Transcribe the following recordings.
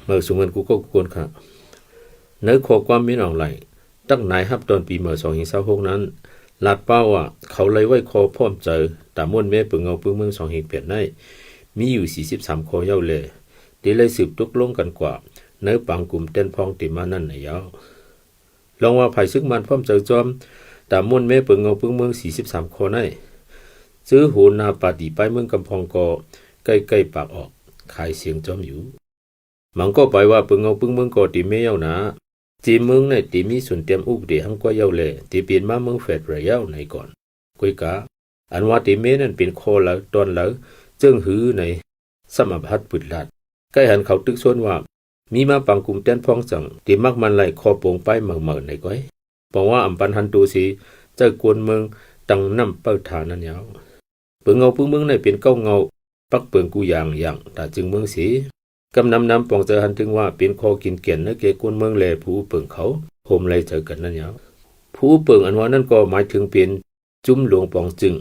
เมื่อสูงเงินกูก็กวนค่ะเนื้อข้อความมีน้องไหลตั้งนายฮับตอนปีเมื่อ2526นั้นลาดเป้าว่าเขาเลยไว้คอพร้อมเจอตามม่วนแม่ปึงเงาปึงเมือง2 เหตุได้มีอยู่43ข้อเย้าเลยที่เลยสืบตกลงกันกว่าเนื้อปังกลุ่มเต้นพองติมานั่นในยาวลองว่าภายซึกมันพร้อมเจอจอมตามม่วนแม่ปึงเงาปึงเมือง43ข้อได้ซื้อโหนาปาดีไปเมืองกำพองก็ใกล้ๆปากออกขายเสียงจอมอยู่มันก็ไปว่าปึงเงาปึงเมืองก็ตีไม่เย้านะจีเมืองในตีมีส่วนเตรียมอุปเดหังกว่าเย้าเลยตีเปลี่ยนมาเมืองเฟดระยะในก่อนกุยกะอันว่าตีเมนั่นเป็นโคแล้วตอนแล้วจึงหือในสมบัติปืดลัดใกล้หันเขาตึกส่วนว่ามีมาปังกลุ่มเต้นพองจังตีมักมันไหลคอโป่งไปเมือในก้อยบอกว่าอำปันหันตูสีเจ้ากวนเมืองตังน้ำเปิดฐานนั่นยาวเปิงเงาปึงเมืองในเป็นเก้าเงาปักเปิงกูอย่างแต่จึงเมืองสีกำนำปองเจอหันถึงว่าเป็นคอกินเกียนนักเกกวนเมืองแลผู้เปิงเขาโฮมไลเจอกันนั่นยาวผู้เปิงอันว่านั่นก็หมายถึงเป็นจุ้มหลวงปองจึง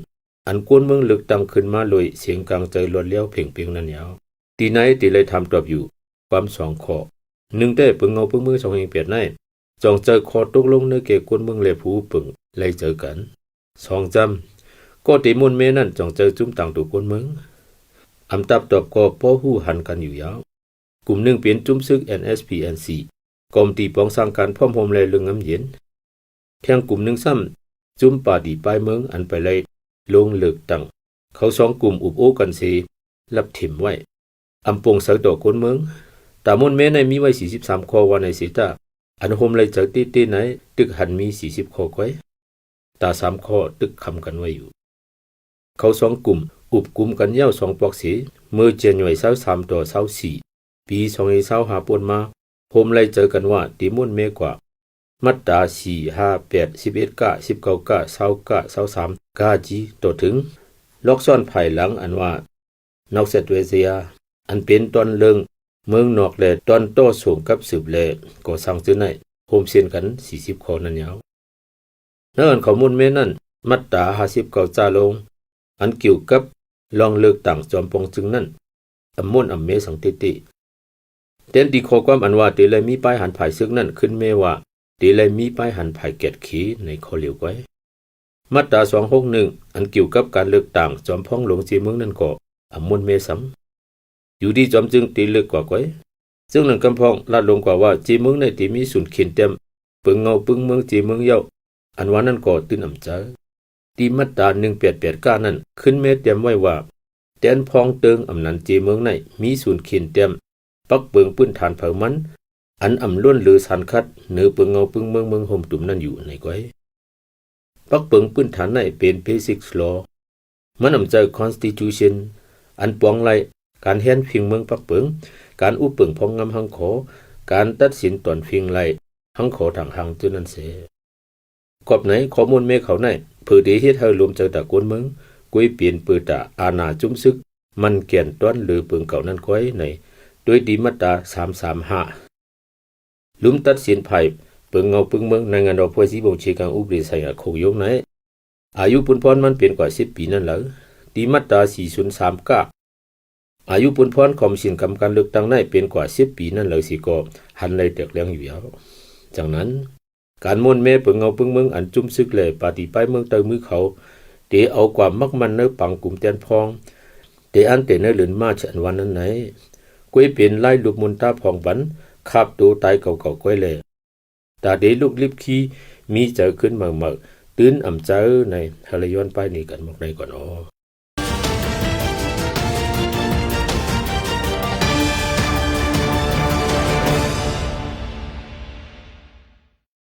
อันกวนเมืองลึกตังขึ้นมาเลยเสียงกลางใจล้วนเลี้ยวเพ่งเพียงนั่นยาวตีไหนตีเลยทำตอบอยู่ความ2 ข้อ1ได้เปิงเงาปึงเมือง2 เหตุได้จองเจอคอตกลงนักเกกวนเมืองแลผู้เปิงไลเจอกัน2จำก็ตีมุนเมนั่นจองเจอจุ้มต่างตัวกวนเมืองอำตับตอบก็ป้อหูหันกันอยู่ยาวกลุ่มหนึ่งเป็นจุ้มซึก NSPNC กรมตีปองสร้างการพร้อมโฮมเลยเรื่องน้ำเย็นแทงกลุ่มหนึ่งซ้ำจุ้มป่าดีปลายเมืองอันไปเลยลงเลือกตั้งเขา2 กลุ่มอุบโอ้กันสีรับถิ่มไว้อำปงเสดอกคนเมืองตามนเมในมีไว้43ข้อวันในสิตาอันโฮมเลยจากตีไหนตึกหันมี40ข้อไว้ตา3 ข้อตึกคำกันไว้อยู่เขา2 กลุ่มอุบกลุ่มกันเย้า2 ปอกสีเมื่อเจนหน่วย23ต่อ24ปี2025ปนมาโฮมเลยเจอกันว่าตีมุนเมกว่ามัตตา4 5 8 11 9 19 9 20 9 23กาจีต่อถึงล็อกซ่อนภายหลังอันว่านอกเซตเวเซียอันเป็นตอนเลิงเมืองนอกและตอนโต้ส่งกับสืบแลก็สั่งซื้อในโฮมเซียนกัน40ข้อนั้นยาวเนื่องข้อมูลเมนั่นมัตตา59จาลงอันเกี่ยวกับลองเลือกต่างจอมปองจึงนั่นอำมนอำเมสังติติเต้นดีข้อความอันว่าตีเลยมีป้ายหันภายซึกนั่นขึ้นเมว่าตีเลยมีป้ายหันภายเกตขีในข้อเหลียวไว้มาตรา261อันเกี่ยวกับการเลือกต่างจอมพ้องหลวงจีเมืองนั่นก็อำมนเมสังอยู่ดีจอมจึงตีเลือกกว่าไว้ซึ่งนั่นกำพองลาดลงกว่าว่าจีเมืองในตีมีสุนเขียนเต็มเปิงเงาปึงเมืองจีเมืองเย้าอันว่านั่นก็ตื่นอำใจตีมาตรา1889นั่นขึ้นเมเต็มไว้ว่าแตนพองเติงอำนันจีเมืองในมีสุนเขียนเต็มปักเปิงปื้นฐานเผามันอันอำล้วนหรือสันคัดเนื้อเปิงเงาปึงเมืองห่มตุ่มนั่นอยู่ในก้อยปักเปิงปื้นฐานในเป็น Basic Law มันอำใจ Constitution อันปองไลการแห่นพิงเมืองปักเปิงการอุปเปิงพองงำหังขอการตัดสินตอนพิงไลหังขอทางหังจุนั้นเสกอบไหนข้อมูลเมเขาในเพื่อดีเฮ็ดให้รวมเจอตะกวนเมืองกุยเปลี่ยนปือตาอาณาจุ้มซึกมันเกียนต้นหรือเปิงเก่านั้นก้อยในโดยดีมาตรา335ลุมตัดสินไผ่เปิงเงาปึงเมืองในงานดอกพวยสีบ่งชี้กังอุบริสัยโคยกไหนอายุปุนพรมันเปลี่ยนกว่า10 ปีนั่นแหละดีมาตรา4039อายุปุนพรของสินกรรมการเลือกตั้งในเปลี่ยนกว่า10 ปีนั่นแหละสิก็หันเลยเตียกเลี้ยงอยู่แล้วจากนั้นการมนเมเปิงเงาปึงเมืองอันจุ้มซึกเลยปฏิไปเมืองเตยมือเขาเตเอากว่ามักมันเนื้อปังกลุ่มแตนพองเตอันเตเนื้อหลืนมาฉันวันนั้นไหนก้วยเปลี่ยนไล่ลูกมุนตาพองบันคาบตัวตายเก่าๆก้วยเลยตาเดลูกลิบขี้มีเจอขึ้นเมื่อตื่นอ่ำเจอในทะเลย้อนไปนี่กันหมดในก่อนอ๋อ